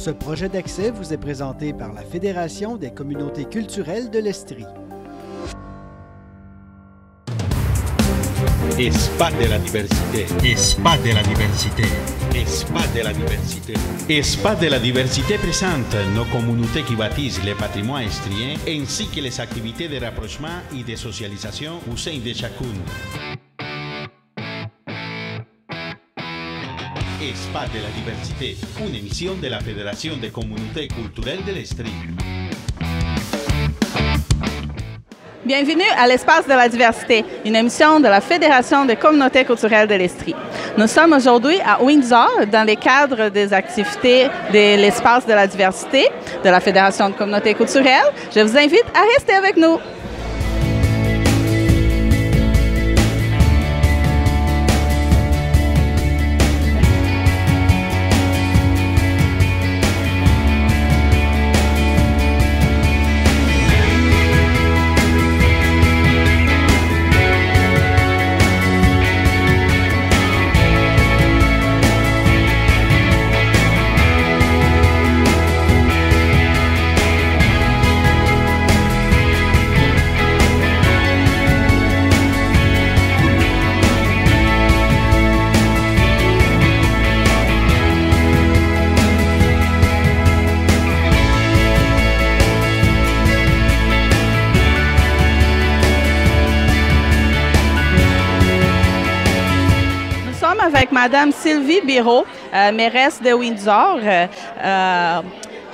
Ce projet d'accès vous est présenté par la Fédération des communautés culturelles de l'Estrie. Espace de la diversité. Espace de la diversité. Espace de la diversité. Espace de la diversité présente nos communautés qui bâtissent le patrimoine estrien ainsi que les activités de rapprochement et de socialisation au sein de chacune. Espace de la diversité, une émission de la Fédération des communautés culturelles de l'Estrie. Bienvenue à l'Espace de la diversité, une émission de la Fédération des communautés culturelles de l'Estrie. Nous sommes aujourd'hui à Windsor dans le cadre des activités de l'Espace de la diversité de la Fédération des communautés culturelles. Je vous invite à rester avec nous. Avec Mme Sylvie Biro, mairesse de Windsor.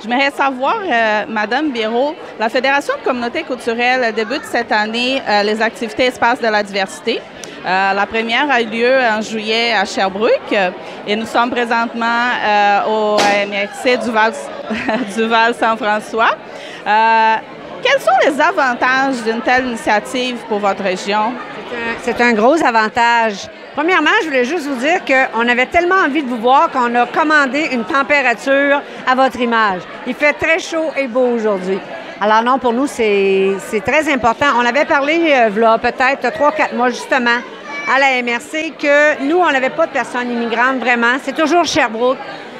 J'aimerais savoir, Mme Biro, la Fédération de communautés culturelles débute cette année les activités Espace de la diversité. La première a eu lieu en juillet à Sherbrooke et nous sommes présentement au MRC du Val-Saint-François. Quels sont les avantages d'une telle initiative pour votre région? C'est un gros avantage. Premièrement, je voulais juste vous dire qu'on avait tellement envie de vous voir qu'on a commandé une température à votre image. Il fait très chaud et beau aujourd'hui. Alors non, pour nous, c'est très important. On avait parlé, il y a peut-être 3-4 mois, justement, à la MRC, que nous, on n'avait pas de personnes immigrantes, vraiment. C'est toujours Sherbrooke.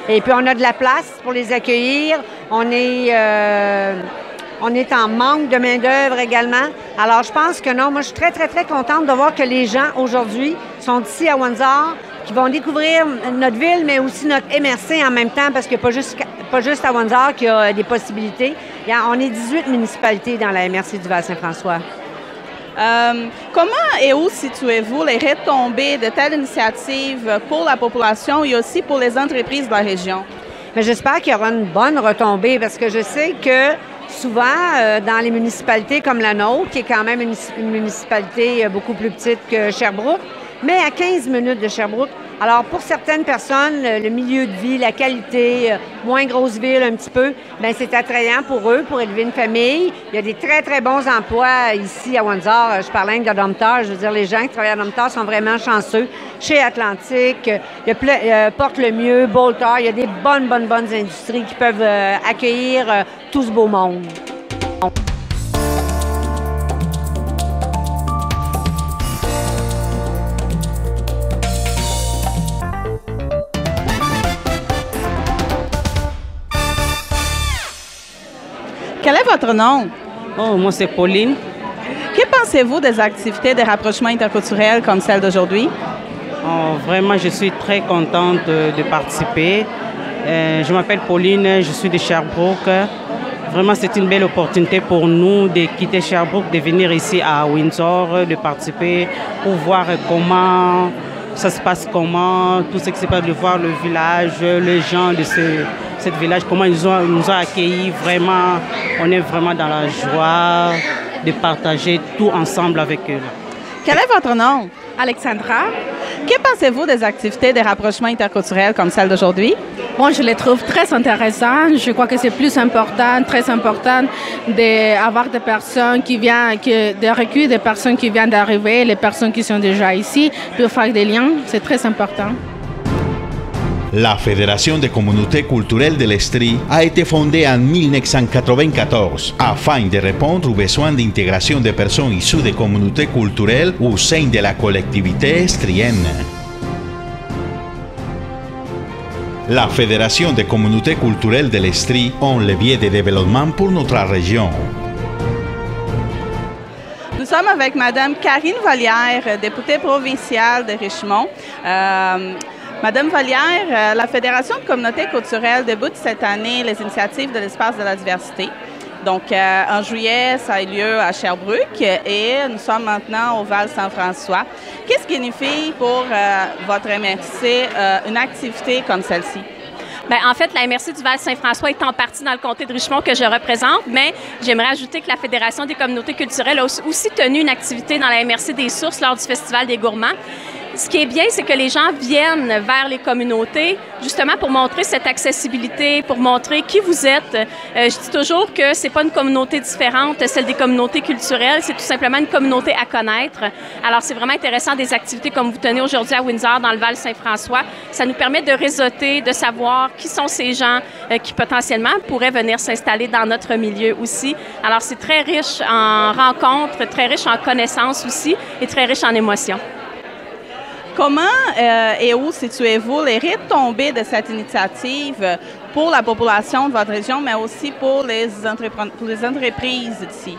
Et puis, on a de la place pour les accueillir. On est en manque de main-d'œuvre également. Alors, je pense que non, moi, je suis très, très, très contente de voir que les gens, aujourd'hui, sont ici à Windsor, qui vont découvrir notre ville, mais aussi notre MRC en même temps, parce qu'il n'y a pas juste à Windsor qu'il y a des possibilités. On est 18 municipalités dans la MRC du Val-Saint-François. Comment et où situez-vous les retombées de telles initiatives pour la population et aussi pour les entreprises de la région? Mais j'espère qu'il y aura une bonne retombée, parce que je sais que souvent, dans les municipalités comme la nôtre, qui est quand même une municipalité beaucoup plus petite que Sherbrooke, mais à 15 minutes de Sherbrooke. Alors, pour certaines personnes, le milieu de vie, la qualité, moins grosse ville un petit peu, bien, c'est attrayant pour eux, pour élever une famille. Il y a des très, très bons emplois ici à Windsor. Je parlais de Domtar. Je veux dire, les gens qui travaillent à Domtar sont vraiment chanceux. Chez Atlantique, il y a Porte-le-Mieux, Boltar, il y a des bonnes industries qui peuvent accueillir tout ce beau monde. Quel est votre nom? Oh, moi, c'est Pauline. Que pensez-vous des activités de rapprochement interculturel comme celle d'aujourd'hui? Oh, vraiment, je suis très contente de participer. Je m'appelle Pauline, je suis de Sherbrooke. Vraiment, c'est une belle opportunité pour nous de quitter Sherbrooke, de venir ici à Windsor, de participer pour voir comment ça se passe, comment tout ce qui se passe, de voir le village, les gens de ce village, comment ils nous ont accueillis. Vraiment, on est vraiment dans la joie de partager tout ensemble avec eux. Quel est votre nom? Alexandra. Que pensez-vous des activités de rapprochement interculturel comme celle d'aujourd'hui? Bon, je les trouve très intéressantes. Je crois que c'est plus important, très important, d'avoir des personnes de recueillir des personnes qui viennent d'arriver, les personnes qui sont déjà ici, pour faire des liens. C'est très important. La Fédération des communautés culturelles de l'Estrie a été fondée en 1994 afin de répondre aux besoins d'intégration des personnes issues des communautés culturelles au sein de la collectivité estrienne. La Fédération des communautés culturelles de l'Estrie, un levier de développement pour notre région. Nous sommes avec Mme Karine Vallière, députée provinciale de Richmond. Madame Vallière, la Fédération de communautés culturelles débute cette année les initiatives de l'espace de la diversité. Donc, en juillet, ça a eu lieu à Sherbrooke et nous sommes maintenant au Val-Saint-François. Qu'est-ce qui signifie pour votre MRC une activité comme celle-ci? Bien, en fait, la MRC du Val-Saint-François est en partie dans le comté de Richmond que je représente, mais j'aimerais ajouter que la Fédération des communautés culturelles a aussi tenu une activité dans la MRC des Sources lors du Festival des gourmands. Ce qui est bien, c'est que les gens viennent vers les communautés justement pour montrer cette accessibilité, pour montrer qui vous êtes. Je dis toujours que c'est pas une communauté différente, celle des communautés culturelles, c'est tout simplement une communauté à connaître. Alors, c'est vraiment intéressant des activités comme vous tenez aujourd'hui à Windsor, dans le Val-Saint-François. Ça nous permet de réseauter, de savoir qui sont ces gens qui potentiellement pourraient venir s'installer dans notre milieu aussi. Alors, c'est très riche en rencontres, très riche en connaissances aussi et très riche en émotions. Comment et où situez-vous les retombées de cette initiative pour la population de votre région, mais aussi pour les entreprises d'ici?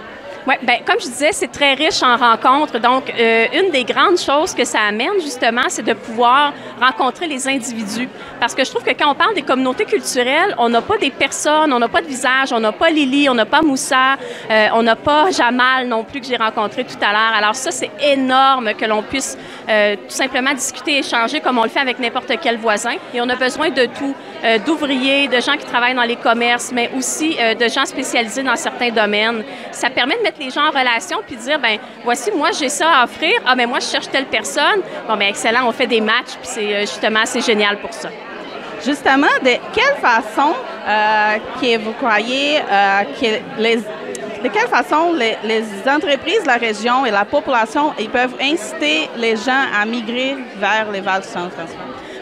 Oui, bien, comme je disais, c'est très riche en rencontres. Donc, une des grandes choses que ça amène, justement, c'est de pouvoir rencontrer les individus. Parce que je trouve que quand on parle des communautés culturelles, on n'a pas des personnes, on n'a pas de visage, on n'a pas Lily, on n'a pas Moussa, on n'a pas Jamal non plus que j'ai rencontré tout à l'heure. Alors ça, c'est énorme que l'on puisse tout simplement discuter, échanger comme on le fait avec n'importe quel voisin. Et on a besoin de tout, d'ouvriers, de gens qui travaillent dans les commerces, mais aussi de gens spécialisés dans certains domaines. Ça permet de mettre les gens en relation puis de dire, ben voici, moi, j'ai ça à offrir. Ah, ben moi, je cherche telle personne. Bon, ben excellent, on fait des matchs, puis c'est justement, c'est génial pour ça. Justement, de quelle façon vous croyez de quelle façon les entreprises de la région et la population ils peuvent inciter les gens à migrer vers les Val-Saint-François?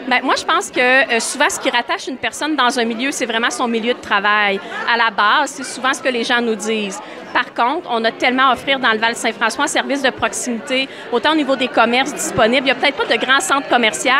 Bien, moi, je pense que souvent, ce qui rattache une personne dans un milieu, c'est vraiment son milieu de travail. À la base, c'est souvent ce que les gens nous disent. Par contre, on a tellement à offrir dans le Val-Saint-François un service de proximité, autant au niveau des commerces disponibles. Il n'y a peut-être pas de grands centres commerciaux,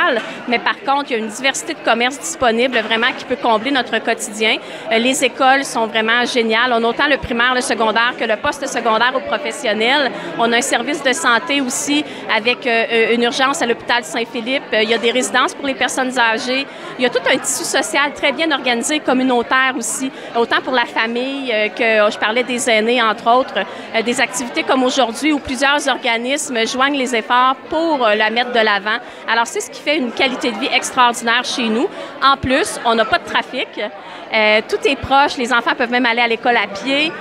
mais par contre, il y a une diversité de commerces disponibles vraiment qui peut combler notre quotidien. Les écoles sont vraiment géniales. On a autant le primaire, le secondaire que le post-secondaire ou professionnel. On a un service de santé aussi avec une urgence à l'hôpital Saint-Philippe. Il y a des résidences pour les personnes âgées. Il y a tout un tissu social très bien organisé, communautaire aussi, autant pour la famille que je parlais des aînés, entre autres, des activités comme aujourd'hui où plusieurs organismes joignent les efforts pour la mettre de l'avant. Alors, c'est ce qui fait une qualité de vie extraordinaire chez nous. En plus, on n'a pas de trafic. Tout est proche. Les enfants peuvent même aller à l'école à pied.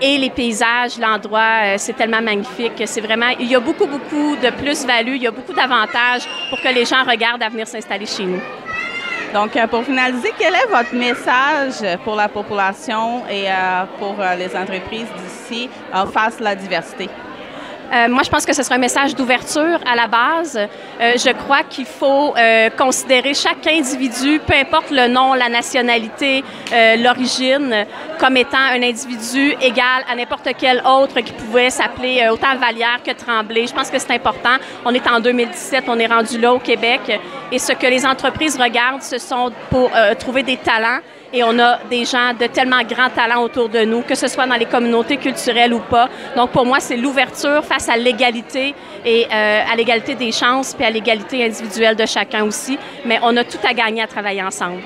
Et les paysages, l'endroit, c'est tellement magnifique. C'est vraiment, il y a beaucoup de plus-value. Il y a beaucoup d'avantages pour que les gens regardent à venir s'installer chez nous. Donc, pour finaliser, quel est votre message pour la population et pour les entreprises d'ici face à la diversité? Moi, je pense que ce sera un message d'ouverture à la base. Je crois qu'il faut considérer chaque individu, peu importe le nom, la nationalité, l'origine, comme étant un individu égal à n'importe quel autre qui pouvait s'appeler autant Vallière que Tremblay. Je pense que c'est important. On est en 2017, on est rendu là au Québec. Et ce que les entreprises regardent, ce sont pour trouver des talents. Et on a des gens de tellement grands talents autour de nous, que ce soit dans les communautés culturelles ou pas. Donc, pour moi, c'est l'ouverture face à l'égalité et à l'égalité des chances puis à l'égalité individuelle de chacun aussi. Mais on a tout à gagner à travailler ensemble.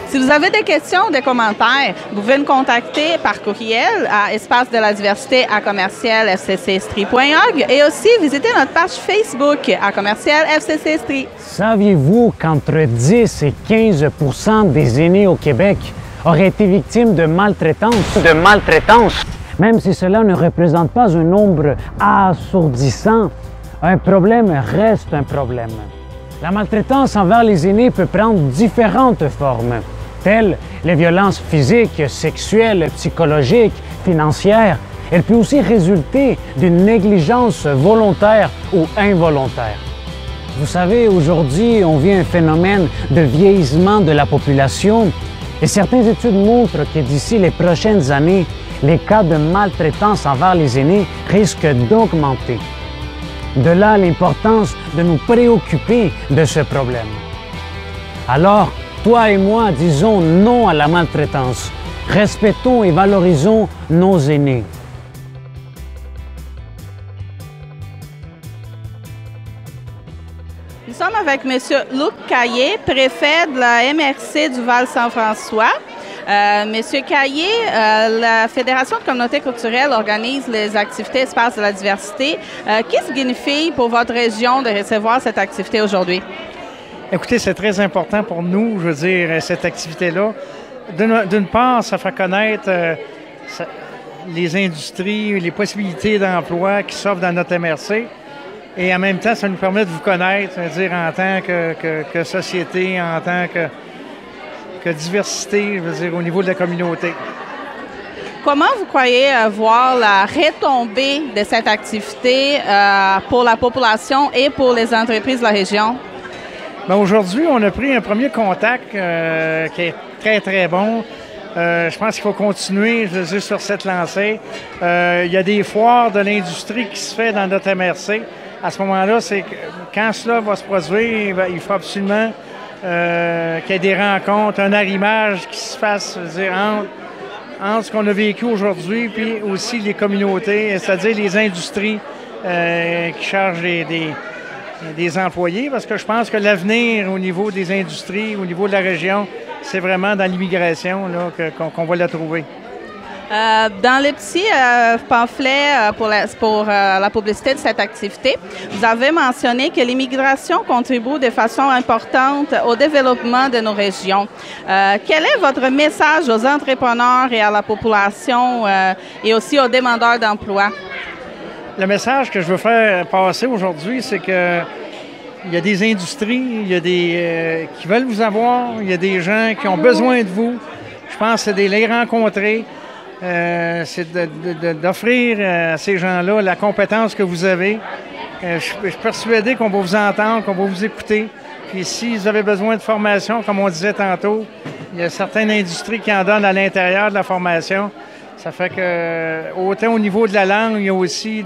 Si vous avez des questions ou des commentaires, vous pouvez nous contacter par courriel à espace-de-la-diversité@fccestrie.org et aussi visiter notre page Facebook à @FCC-Estrie. Saviez-vous qu'entre 10 et 15% des aînés au Québec auraient été victimes de maltraitance? Même si cela ne représente pas un nombre assourdissant, un problème reste un problème. La maltraitance envers les aînés peut prendre différentes formes, telles les violences physiques, sexuelles, psychologiques, financières. Elle peut aussi résulter d'une négligence volontaire ou involontaire. Vous savez, aujourd'hui, on vit un phénomène de vieillissement de la population et certaines études montrent que d'ici les prochaines années, les cas de maltraitance envers les aînés risquent d'augmenter. De là l'importance de nous préoccuper de ce problème. Alors, toi et moi, disons non à la maltraitance. Respectons et valorisons nos aînés. Nous sommes avec M. Luc Caillé, préfet de la MRC du Val-Saint-François. Monsieur Caillé, la Fédération de communautés culturelles organise les activités Espace de la diversité. Qu'est-ce qui signifie pour votre région de recevoir cette activité aujourd'hui? Écoutez, c'est très important pour nous, je veux dire, cette activité-là. D'une part, ça fait connaître les industries, les possibilités d'emploi qui s'offrent dans notre MRC. Et en même temps, ça nous permet de vous connaître, dire, en tant que société, en tant que diversité, je veux dire, au niveau de la communauté. Comment vous croyez voir la retombée de cette activité pour la population et pour les entreprises de la région? Bien, aujourd'hui, on a pris un premier contact qui est très, très bon. Je pense qu'il faut continuer, je veux dire, sur cette lancée. Il y a des foires de l'industrie qui se fait dans notre MRC. À ce moment-là, c'est que quand cela va se produire, il faut absolument qu'il y ait des rencontres, un arrimage qui se fasse, je veux dire, entre ce qu'on a vécu aujourd'hui puis aussi les communautés, c'est-à-dire les industries qui chargent des employés, parce que je pense que l'avenir au niveau des industries, au niveau de la région, c'est vraiment dans l'immigration qu'on va la trouver. Dans les petits pamphlets pour la publicité de cette activité, vous avez mentionné que l'immigration contribue de façon importante au développement de nos régions. Quel est votre message aux entrepreneurs et à la population et aussi aux demandeurs d'emploi? Le message que je veux faire passer aujourd'hui, c'est que il y a des industries, il y a des qui veulent vous avoir, il y a des gens qui ont besoin de vous. Je pense que c'est de les rencontrer. C'est d'offrir à ces gens-là la compétence que vous avez. Je suis persuadé qu'on va vous entendre, qu'on va vous écouter. Puis si vous avez besoin de formation, comme on disait tantôt, il y a certaines industries qui en donnent à l'intérieur de la formation. Ça fait que, autant au niveau de la langue, il y a aussi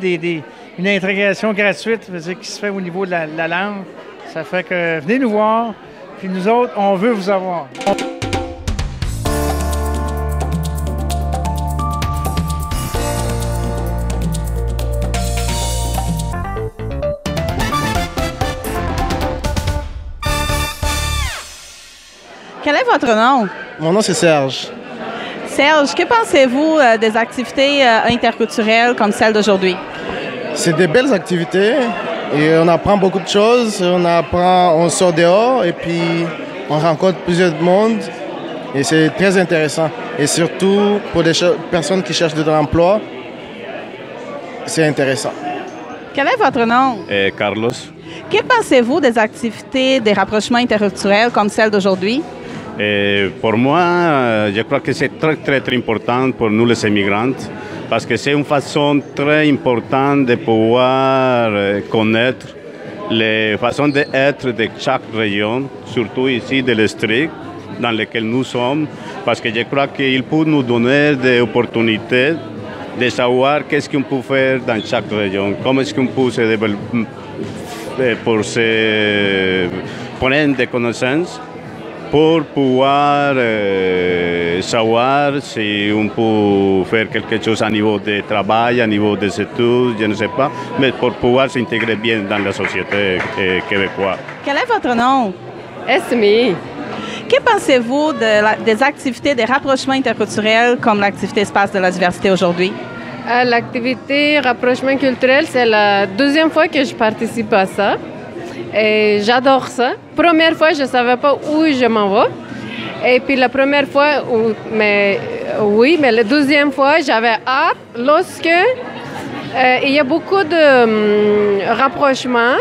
une intégration gratuite, je veux dire, qui se fait au niveau de la langue. Ça fait que venez nous voir, puis nous autres, on veut vous avoir. Quel est votre nom? Mon nom, c'est Serge. Serge, que pensez-vous des activités interculturelles comme celle d'aujourd'hui? C'est des belles activités et on apprend beaucoup de choses. On sort dehors et puis on rencontre plusieurs mondes et c'est très intéressant. Et surtout pour des personnes qui cherchent de l'emploi, c'est intéressant. Quel est votre nom? Carlos. Que pensez-vous des activités des rapprochements interculturels comme celle d'aujourd'hui? Pour moi, je crois que c'est très, très, très important pour nous les immigrants parce que c'est une façon très importante de pouvoir connaître les façons d'être de chaque région, surtout ici de l'Estrie, dans lequel nous sommes, parce que je crois qu'il peut nous donner des opportunités de savoir qu'est-ce qu'on peut faire dans chaque région, comment est-ce qu'on peut se développer pour se prendre des connaissances, pour pouvoir savoir si on peut faire quelque chose à niveau de travail, à niveau des études, je ne sais pas, mais pour pouvoir s'intégrer bien dans la société québécoise. Quel est votre nom? Esme. Que pensez-vous des activités de rapprochement interculturel comme l'activité Espace de la diversité aujourd'hui? L'activité rapprochement culturel, c'est la deuxième fois que je participe à ça. Et j'adore ça. Première fois, je ne savais pas où je m'en vais. Et puis la première fois, mais la deuxième fois, j'avais hâte lorsque Il y a beaucoup de rapprochements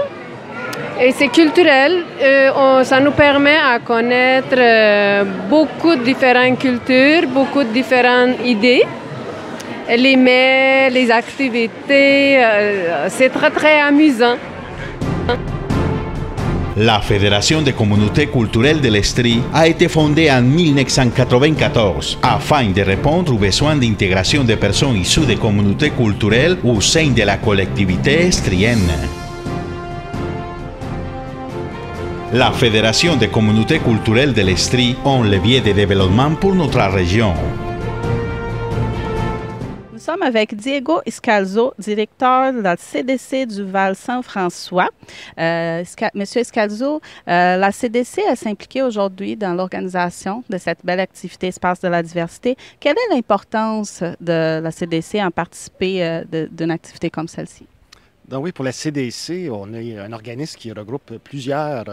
et c'est culturel. Ça nous permet à connaître beaucoup de différentes cultures, beaucoup de différentes idées. Les mets, les activités, c'est très, très amusant. La Fédération des communautés culturelles de l'Estrie a été fondée en 1994 afin de répondre aux besoins d'intégration des personnes issues des communautés culturelles au sein de la collectivité estrienne. La Fédération des communautés culturelles de l'Estrie est un levier de développement pour notre région. Nous sommes avec Diego Escalzo, directeur de la CDC du Val-Saint-François. Monsieur Escalzo, la CDC s'est impliquée aujourd'hui dans l'organisation de cette belle activité Espace de la diversité. Quelle est l'importance de la CDC en participer d'une activité comme celle-ci? Donc oui, pour la CDC, on a un organisme qui regroupe plusieurs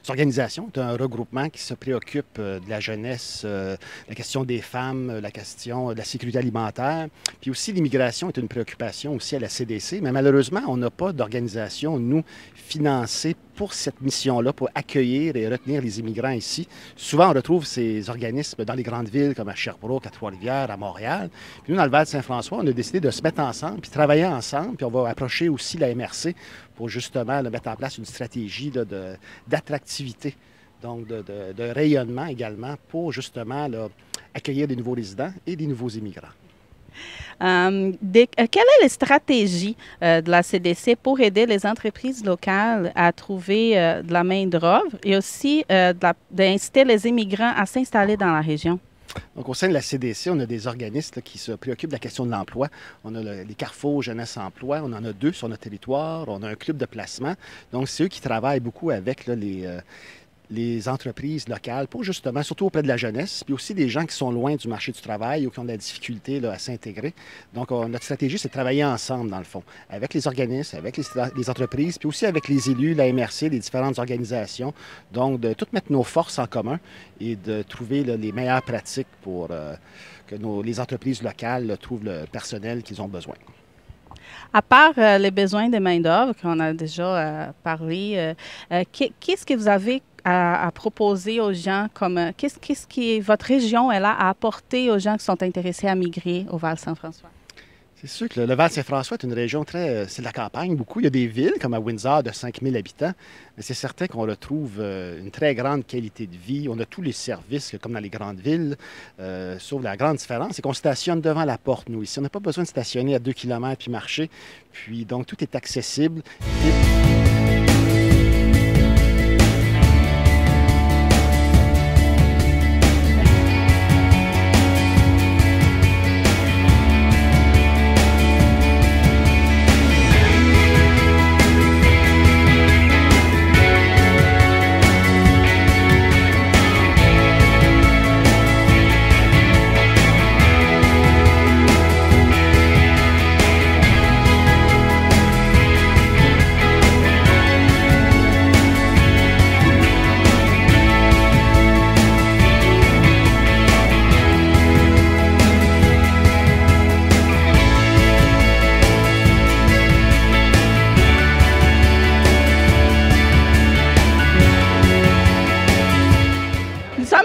organisations. C'est un regroupement qui se préoccupe de la jeunesse, la question des femmes, la question de la sécurité alimentaire. Puis aussi, l'immigration est une préoccupation aussi à la CDC. Mais malheureusement, on n'a pas d'organisation, nous, financée pour cette mission-là, pour accueillir et retenir les immigrants ici. Souvent, on retrouve ces organismes dans les grandes villes comme à Sherbrooke, à Trois-Rivières, à Montréal. Puis nous, dans le Val-Saint-François, on a décidé de se mettre ensemble, puis travailler ensemble, puis on va approcher aussi la MRC pour justement mettre en place une stratégie d'attractivité, donc de rayonnement également pour justement accueillir des nouveaux résidents et des nouveaux immigrants. Quelle est la stratégie de la CDC pour aider les entreprises locales à trouver de la main-d'œuvre et aussi d'inciter les immigrants à s'installer dans la région? Donc, au sein de la CDC, on a des organismes qui se préoccupent de la question de l'emploi. On a les Carrefour Jeunesse Emploi, on en a 2 sur notre territoire, on a un club de placement. Donc, c'est eux qui travaillent beaucoup avec les entreprises locales pour justement, surtout auprès de la jeunesse, puis aussi des gens qui sont loin du marché du travail ou qui ont de la difficulté à s'intégrer. Donc, notre stratégie, c'est de travailler ensemble, dans le fond, avec les organismes, avec les entreprises, puis aussi avec les élus, la MRC, les différentes organisations. Donc, de toutes mettre nos forces en commun et de trouver les meilleures pratiques pour que les entreprises locales trouvent le personnel qu'ils ont besoin. À part les besoins de main-d'œuvre qu'on a déjà parlé, qu'est-ce que vous avez à proposer aux gens qu'est-ce qui votre région est là à apporter aux gens qui sont intéressés à migrer au Val-Saint-François? C'est sûr que le Val-Saint-François est une région c'est de la campagne beaucoup. Il y a des villes comme à Windsor de 5000 habitants, mais c'est certain qu'on retrouve une très grande qualité de vie. On a tous les services comme dans les grandes villes, sauf la grande différence, c'est qu'on stationne devant la porte, nous, ici. On n'a pas besoin de stationner à 2 km puis marcher. Puis donc, tout est accessible.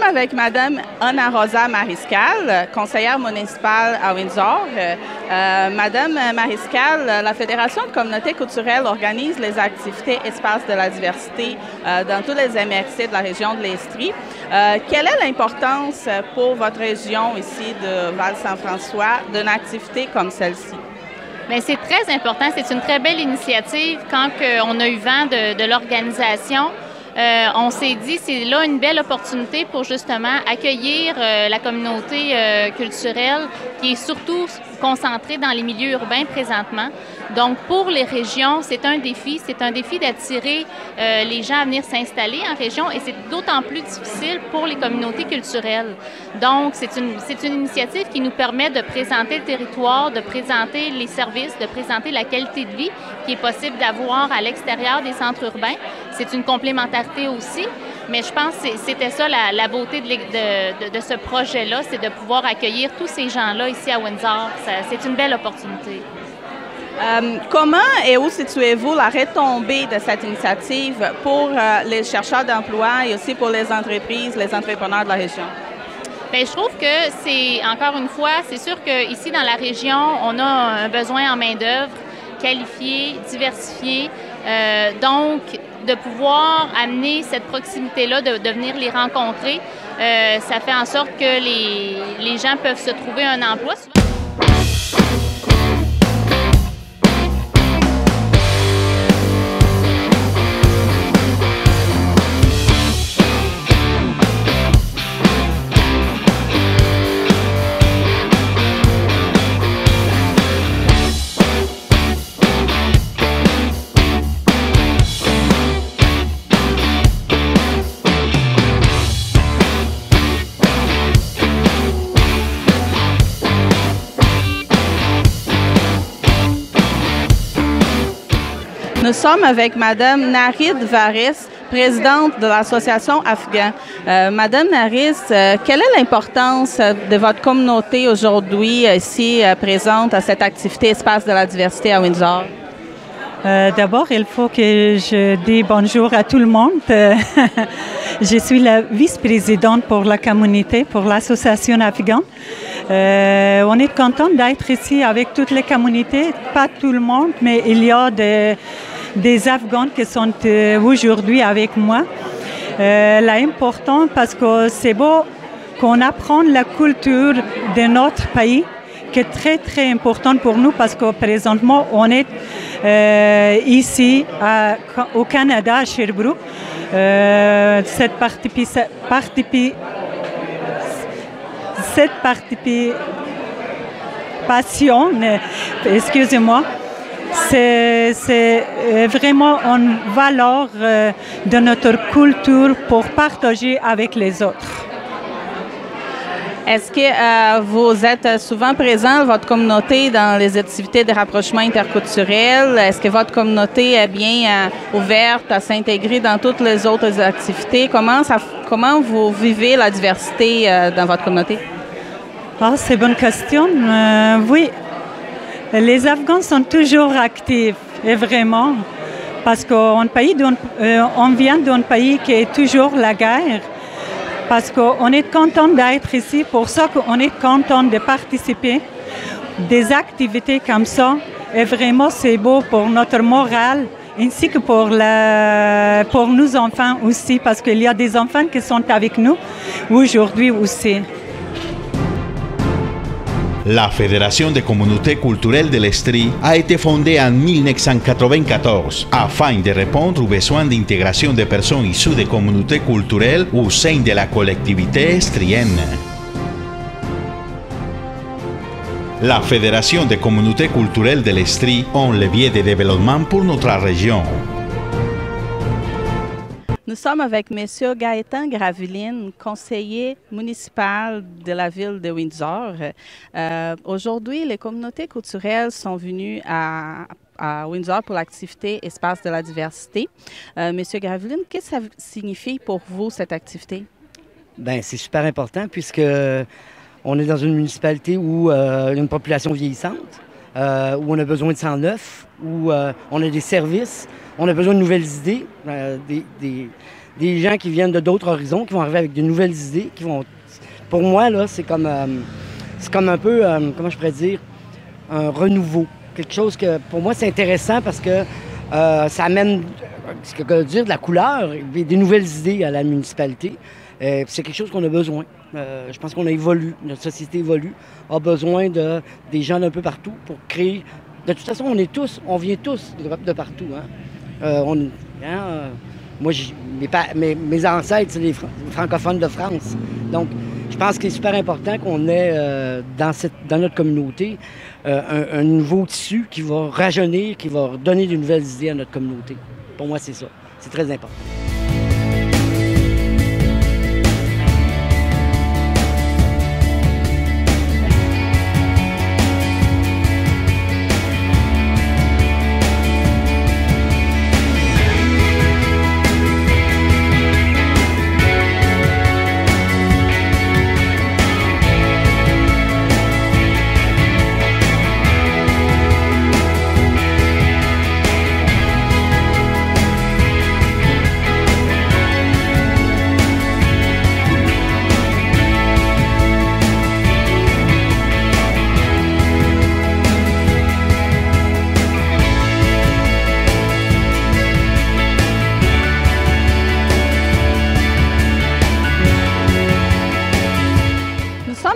Avec Mme Ana Rosa Mariscal, conseillère municipale à Windsor. Madame Mariscal, la Fédération de communautés culturelles organise les activités Espace de la diversité dans tous les MRC de la région de l'Estrie. Quelle est l'importance pour votre région ici de Val-Saint-François d'une activité comme celle-ci? Bien, c'est très important. C'est une très belle initiative. Quand on a eu vent de l'organisation, on s'est dit c'est là une belle opportunité pour justement accueillir la communauté culturelle qui est surtout concentrée dans les milieux urbains présentement. Donc, pour les régions, c'est un défi d'attirer les gens à venir s'installer en région et c'est d'autant plus difficile pour les communautés culturelles. Donc, c'est une initiative qui nous permet de présenter le territoire, de présenter les services, de présenter la qualité de vie qui est possible d'avoir à l'extérieur des centres urbains. C'est une complémentarité aussi, mais je pense que c'était ça la beauté de ce projet-là, c'est de pouvoir accueillir tous ces gens-là ici à Windsor. C'est une belle opportunité. Comment et où situez-vous la retombée de cette initiative pour les chercheurs d'emploi et aussi pour les entreprises, les entrepreneurs de la région? Bien, je trouve que c'est, encore une fois, c'est sûr qu'ici dans la région, on a un besoin en main-d'œuvre qualifiée, diversifiée. Donc, de pouvoir amener cette proximité-là, de venir les rencontrer, ça fait en sorte que les gens peuvent se trouver un emploi. Nous sommes avec Mme Narid Varis, présidente de l'Association Afghan. Madame Naris, quelle est l'importance de votre communauté aujourd'hui ici présente à cette activité Espace de la diversité à Windsor? D'abord, il faut que je dise bonjour à tout le monde. Je suis la vice-présidente pour la communauté, pour l'Association afghane. On est content d'être ici avec toutes les communautés, pas tout le monde, mais il y a des Afghans qui sont aujourd'hui avec moi. L'important parce que c'est beau qu'on apprenne la culture de notre pays, qui est très, très importante pour nous parce que présentement, on est ici au Canada, à Sherbrooke. Cette participation, excusez-moi, c'est vraiment une valeur de notre culture pour partager avec les autres. Est-ce que vous êtes souvent présent, votre communauté, dans les activités de rapprochement interculturel? Est-ce que votre communauté est bien ouverte à s'intégrer dans toutes les autres activités? Comment vous vivez la diversité dans votre communauté? Ah, c'est une bonne question. Oui, les Afghans sont toujours actifs, et vraiment, parce qu'on vient d'un pays qui est toujours la guerre. Parce qu'on est content d'être ici, pour ça qu'on est content de participer des activités comme ça. Et vraiment, c'est beau pour notre morale, ainsi que pour nos enfants aussi, parce qu'il y a des enfants qui sont avec nous aujourd'hui aussi. La Fédération des communautés culturelles de l'Estrie a été fondée en 1994 afin de répondre aux besoins d'intégration des personnes issues des communautés culturelles au sein de la collectivité estrienne. La Fédération des communautés culturelles de l'Estrie est un levier de développement pour notre région. Nous sommes avec M. Gaëtan Graveline, conseiller municipal de la ville de Windsor. Aujourd'hui, les communautés culturelles sont venues à Windsor pour l'activité Espace de la diversité. M. Graveline, qu'est-ce que ça signifie pour vous, cette activité? Bien, c'est super important puisque on est dans une municipalité où il y a une population vieillissante, où on a besoin de sang neuf, où on a des services. On a besoin de nouvelles idées, des gens qui viennent de d'autres horizons, qui vont arriver avec de nouvelles idées, qui vont... Pour moi, là, c'est comme un peu, comment je pourrais dire, un renouveau. Quelque chose que, pour moi, c'est intéressant parce que ça amène, ce que je veux dire, de la couleur, des nouvelles idées à la municipalité. C'est quelque chose qu'on a besoin. Je pense qu'on a évolué, notre société évolue, a besoin des gens d'un peu partout pour créer... De toute façon, on vient tous de partout, hein. Moi, mes ancêtres, c'est les francophones de France. Donc, je pense qu'il est super important qu'on ait dans notre communauté un nouveau tissu qui va rajeunir, qui va donner de nouvelles idées à notre communauté. Pour moi, c'est ça. C'est très important.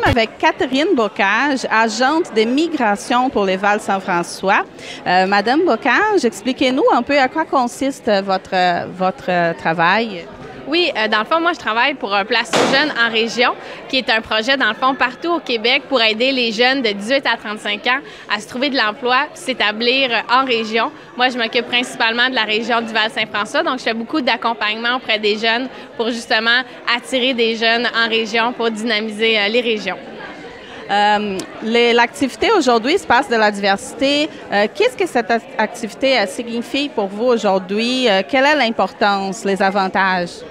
avec Catherine Bocage, agente des migrations pour les Val-Saint-François. Madame Bocage, expliquez-nous un peu à quoi consiste votre travail. Oui, dans le fond, moi, je travaille pour un Place aux jeunes en région, qui est un projet, dans le fond, partout au Québec pour aider les jeunes de 18 à 35 ans à se trouver de l'emploi, s'établir en région. Moi, je m'occupe principalement de la région du Val-Saint-François, donc je fais beaucoup d'accompagnement auprès des jeunes pour justement attirer des jeunes en région pour dynamiser les régions. L'activité aujourd'hui, Espace de la diversité, qu'est-ce que cette activité signifie pour vous aujourd'hui? Quelle est l'importance, les avantages?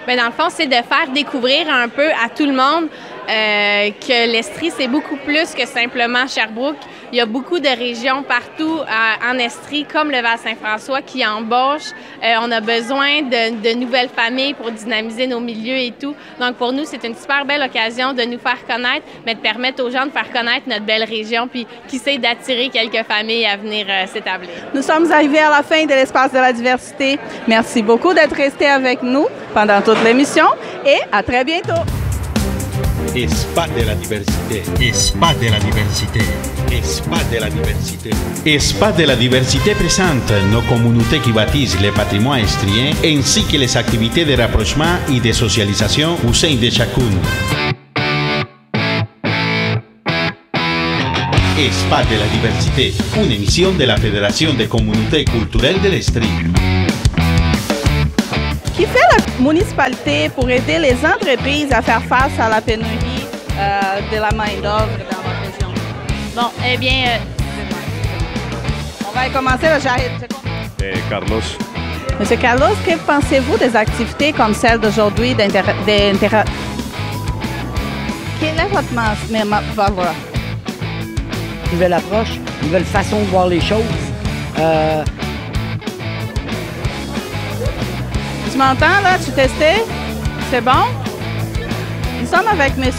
Bien, dans le fond, c'est de faire découvrir un peu à tout le monde que l'Estrie, c'est beaucoup plus que simplement Sherbrooke. Il y a beaucoup de régions partout en Estrie, comme le Val-Saint-François, qui embauchent. On a besoin de nouvelles familles pour dynamiser nos milieux et tout. Donc, pour nous, c'est une super belle occasion de nous faire connaître, mais de permettre aux gens de faire connaître notre belle région, puis qui sait d'attirer quelques familles à venir s'établir. Nous sommes arrivés à la fin de l'Espace de la diversité. Merci beaucoup d'être restés avec nous pendant toute l'émission et à très bientôt. Espace de la diversité. Espace de la diversité. Espace de la diversité. Espace de la diversité présente nos communautés qui bâtissent le patrimoine estrien ainsi que les activités de rapprochement et de socialisation au sein de chacune. Espace de la diversité, une émission de la Fédération des communautés culturelles de l'Estrie. Qui fait la municipalité pour aider les entreprises à faire face à la pénurie de la main-d'œuvre dans la région? Bon, eh bien... On va commencer, là, j'arrive. Carlos. Monsieur Carlos, que pensez-vous des activités comme celle d'aujourd'hui Quelle est votre voilà. Nouvelle approche, nouvelle façon de voir les choses. Tu m'entends, là? Tu testais? C'est bon? Nous sommes avec M. Luc